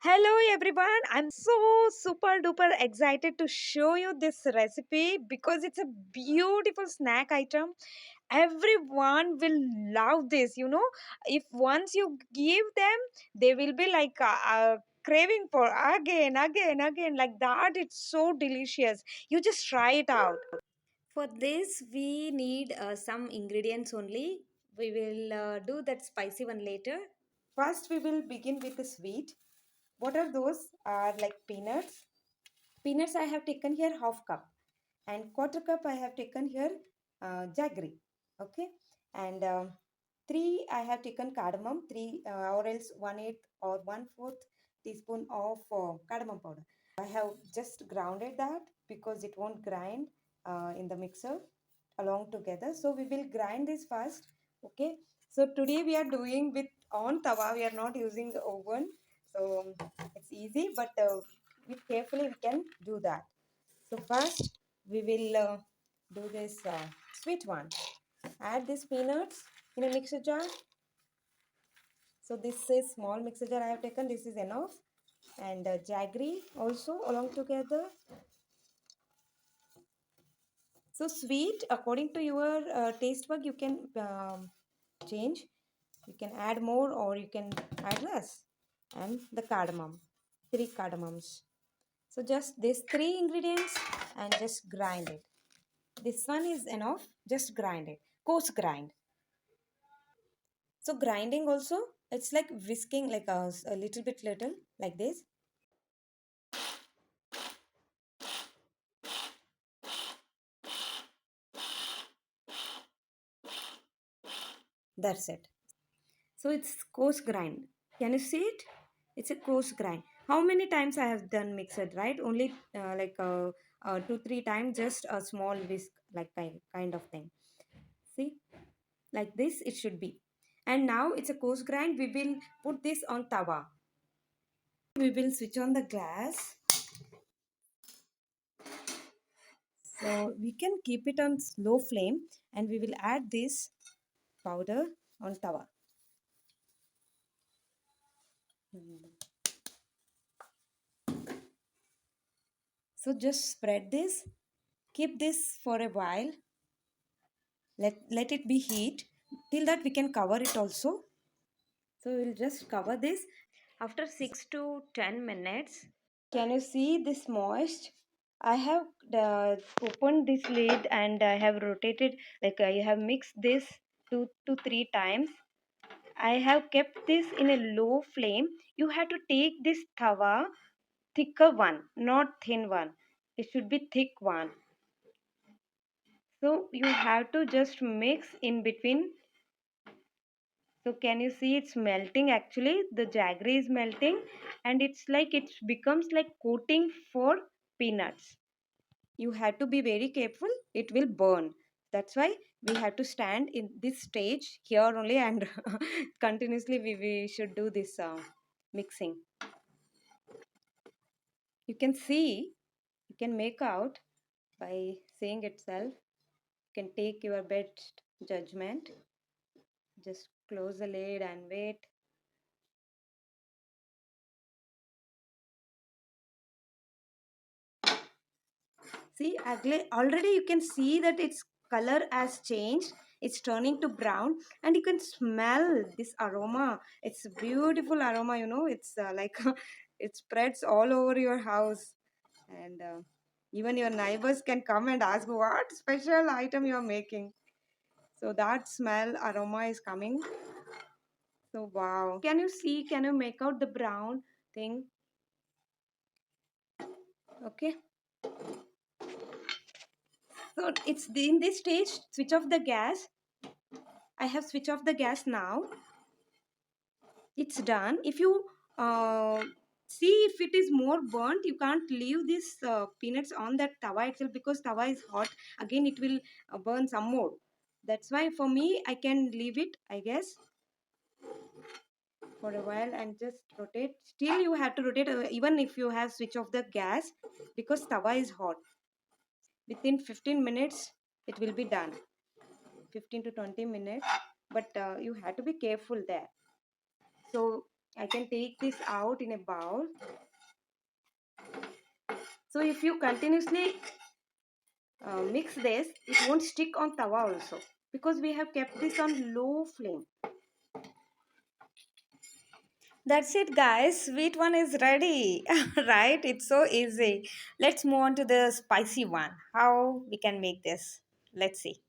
Hello everyone, I'm so super duper excited to show you this recipe because it's a beautiful snack item. Everyone will love this, If once you give them, they will be like craving for again, like that. It's so delicious. You just try it out. For this, we need some ingredients only. We will do that spicy one later. First, we will begin with the sweet. What are those? Are like peanuts. Peanuts I have taken here half cup, and quarter cup I have taken here jaggery. Okay, and three I have taken cardamom, three or else 1/8 or 1/4 teaspoon of cardamom powder. I have just grounded that because it won't grind in the mixer along together. So we will grind this first. Okay. So today we are doing with on tawa. We are not using the oven. So it's easy, but with carefully we can do that. So first we will do this sweet one. Add these peanuts in a mixer jar. So this is small mixer jar I have taken. This is enough. And jaggery also along together. So sweet, according to your taste bug, you can change. You can add more or you can add less. And the cardamom, three cardamoms. So just these three ingredients and just grind it. This one is enough. Just grind it. Coarse grind. So grinding also, it's like whisking like a little like this. That's it. So it's coarse grind. Can you see it? It's a coarse grind. How many times I have done mixed, right? Only two, three times, just a small whisk, like kind of thing. See, like this it should be. And now it's a coarse grind. We will put this on tawa. We will switch on the gas. So we can keep it on slow flame and we will add this powder on tawa. So just spread this. Keep this for a while. Let it be heat. Till that we can cover it also. So we'll just cover this after 6 to 10 minutes. Can you see this moist? I have opened this lid and I have rotated, like I have mixed this 2 to 3 times. I have kept this in a low flame. You have to take this tawa, thicker one, not thin one. It should be thick one. So you have to just mix in between. So can you see it's melting actually? The jaggery is melting and it's like it becomes like coating for peanuts. You have to be very careful. It will burn. That's why we have to stand in this stage here only and continuously we should do this mixing. You can see, you can make out by seeing itself. You can take your best judgment. Just close the lid and wait. See, already you can see that its color has changed. It's turning to brown, and you can smell this aroma. It's a beautiful aroma, It's like it spreads all over your house, and even your neighbors can come and ask what special item you are making. So that smell aroma is coming. So wow. Can you see? Can you make out the brown thing? Okay. So it's in this stage. Switch off the gas. I have switched off the gas now. It's done. If you see if it is more burnt, you can't leave this peanuts on that tawa itself because tawa is hot. Again, it will burn some more. That's why for me, I can leave it, I guess, for a while and just rotate. Still, you have to rotate even if you have switch off the gas because tawa is hot. Within 15 minutes, it will be done. 15 to 20 minutes, but you have to be careful there. So I can take this out in a bowl. So if you continuously mix this, it won't stick on tawa also, because we have kept this on low flame. That's it, guys. Sweet one is ready. Right? It's so easy. Let's move on to the spicy one. How we can make this? Let's see.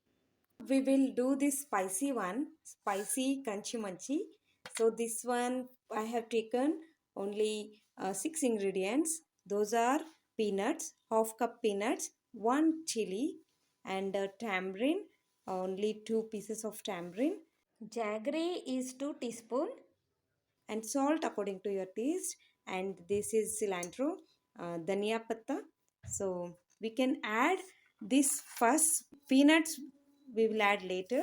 We will do this spicy one, spicy crunchy munchy. So this one I have taken only 6 ingredients. Those are peanuts, half cup peanuts, one chili, and tamarind, only 2 pieces of tamarind, Jaggery is 2 teaspoon. and salt according to your taste. And this is cilantro, dhania patta. So we can add this first. Peanuts we will add later.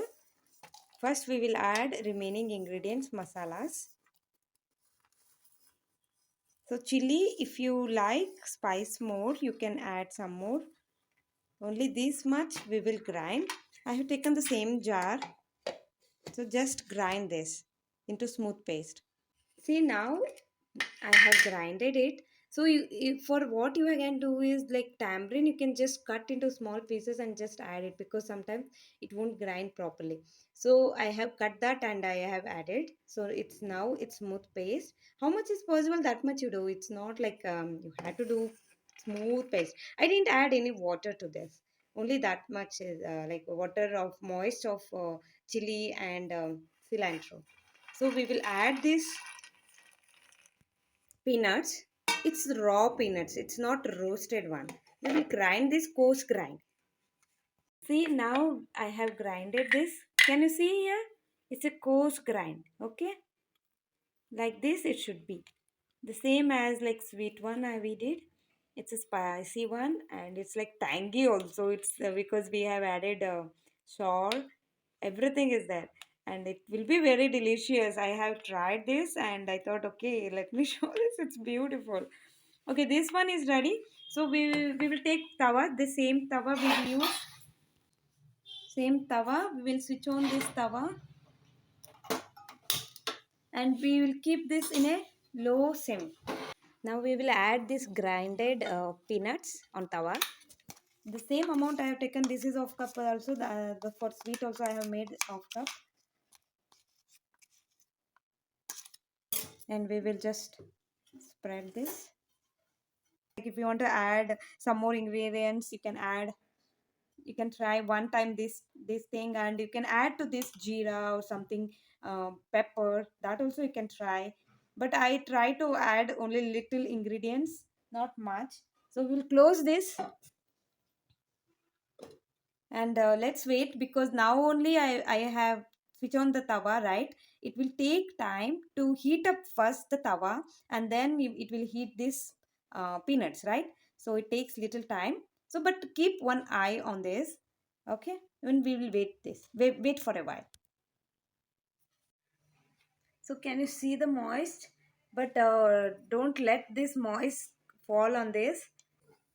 First we will add remaining ingredients, masalas. So chili, if you like spice more, you can add some more. Only this much we will grind. I have taken the same jar. So just grind this into smooth paste. See, now I have grinded it. So for what you can do is, like tamarind, you can just cut into small pieces and just add it, because sometimes it won't grind properly. So I have cut that and I have added. So it's smooth paste. How much is possible, that much you do. It's not like you have to do smooth paste. I didn't add any water to this. Only that much is like water of moist of chili and cilantro. So we will add this peanuts. It's raw peanuts, it's not roasted one. We will grind this coarse grind. See, now I have grinded this. Can you see here? It's a coarse grind. Okay, like this it should be the same as like sweet one we did. It's a spicy one and it's like tangy also. It's because we have added salt, everything is there, and it will be very delicious. I have tried this and I thought, okay, let me show this. It's beautiful. Okay, this one is ready. So we will take tawa, the same tawa we will use. Same tawa, we will switch on this tawa and we will keep this in a low sim. Now we will add this grinded peanuts on tawa. The same amount I have taken. This is of cup also. The for sweet also I have made of cup, and we will just spread this. Like if you want to add some more ingredients, you can add. You can try one time this thing, and you can add to this jeera or something, pepper. That also you can try. But I try to add only little ingredients, not much. So we'll close this and let's wait, because now only I have switch on the tawa, right? It will take time to heat up first the tawa, and then it will heat this peanuts, right? So it takes little time. So but keep one eye on this. Okay, when we will wait for a while. So can you see the moist? But don't let this moist fall on this.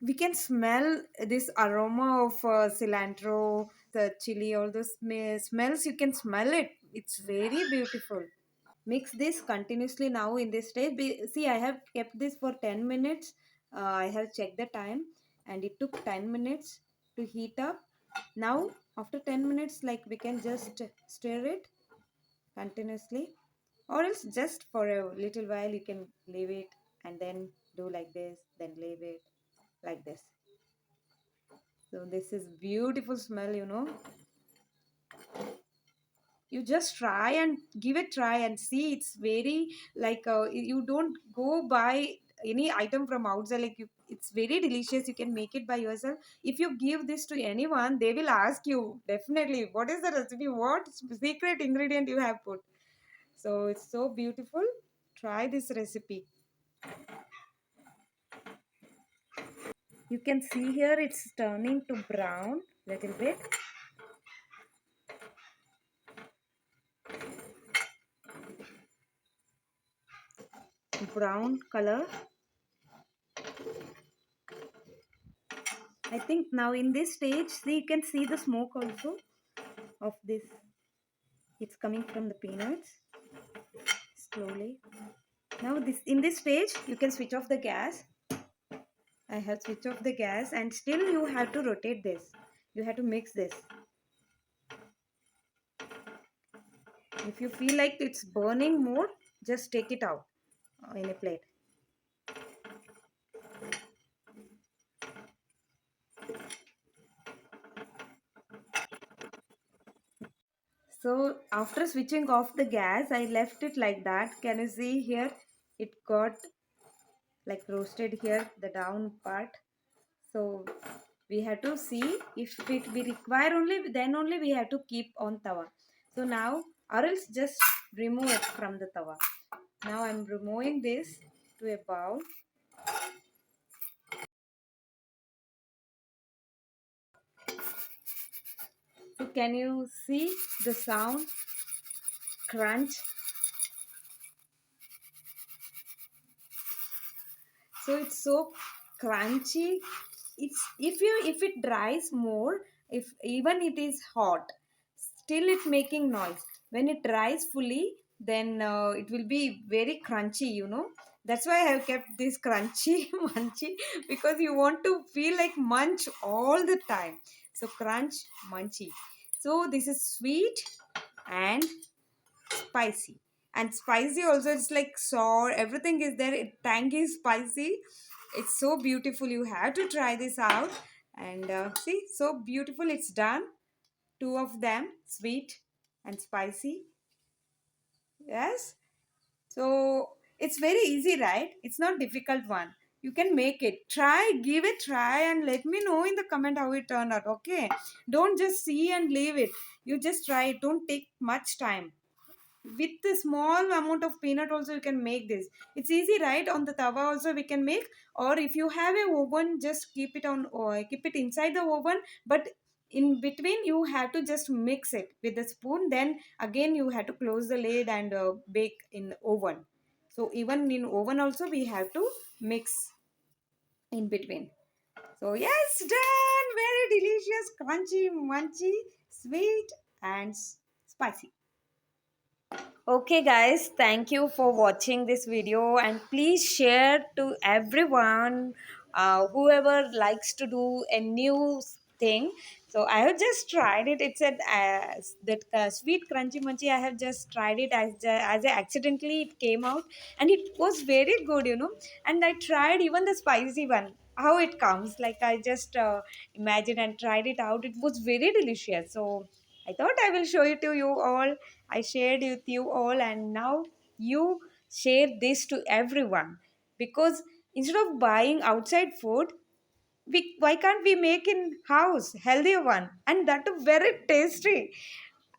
We can smell this aroma of cilantro, the chili, all those smells. You can smell it. It's very beautiful. Mix this continuously now in this stage. See, I have kept this for 10 minutes. I have checked the time and it took 10 minutes to heat up. Now, after 10 minutes, like we can just stir it continuously, or else just for a little while you can leave it and then do like this, then leave it like this. So this is beautiful smell. You just try and give it try and see. It's very like you don't go buy any item from outside. Like it's very delicious. You can make it by yourself. If you give this to anyone, they will ask you definitely what is the recipe, what secret ingredient you have put. So it's so beautiful. Try this recipe. You can see here it's turning to brown little bit. Brown color. I think now in this stage, see, you can see the smoke also of this. It's coming from the peanuts slowly. Now this in this stage you can switch off the gas. I have switched off the gas and still you have to rotate this. You have to mix this. If you feel like it's burning more, just take it out in a plate. So after switching off the gas, I left it like that. Can you see here? It got like roasted here, the down part. So we have to see if it we require only, then only we have to keep on tawa. So now, or else just remove it from the tawa. Now I'm removing this to a bowl. So can you see the sound crunch? So it's so crunchy. It's if it dries more, if even it is hot, still it making noise. When it dries fully, then it will be very crunchy, you know. That's why I have kept this crunchy munchy, because you want to feel like munch all the time. So crunch munchy. So this is sweet and spicy. And spicy also, it's like sour, everything is there, it tangy, spicy. It's so beautiful, you have to try this out. And see, so beautiful, it's done. Two of them, sweet and spicy. Yes. So it's very easy, right? It's not difficult one. You can make it. Try, give it try, and let me know in the comment how it turned out. Okay. Don't just see and leave it. You just try it. Don't take much time. With a small amount of peanut also you can make this. It's easy, right? On the tawa also we can make. Or if you have a oven, just keep it on, or keep it inside the oven. But in between you have to just mix it with the spoon, then again you have to close the lid and bake in oven. So even in oven also we have to mix in between. So yes, done. Very delicious, crunchy, munchy, sweet and spicy. Okay, guys, thank you for watching this video, and please share to everyone, whoever likes to do a new thing. So I have just tried it. It's a that sweet crunchy munchy. I have just tried it as I accidentally it came out, and it was very good, you know. And I tried even the spicy one. How it comes, like I just imagined and tried it out. It was very delicious. So I thought I will show it to you all. I shared with you all, and now you share this to everyone, because instead of buying outside food, why can't we make in house healthier one, and that too very tasty.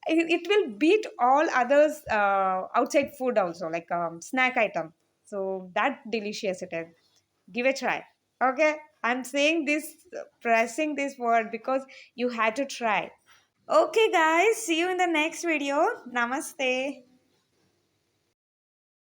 It will beat all others outside food also, like snack item. So that delicious it is. Give a try. Okay, I'm saying this, pressing this word because you had to try. Okay, guys, see you in the next video. Namaste.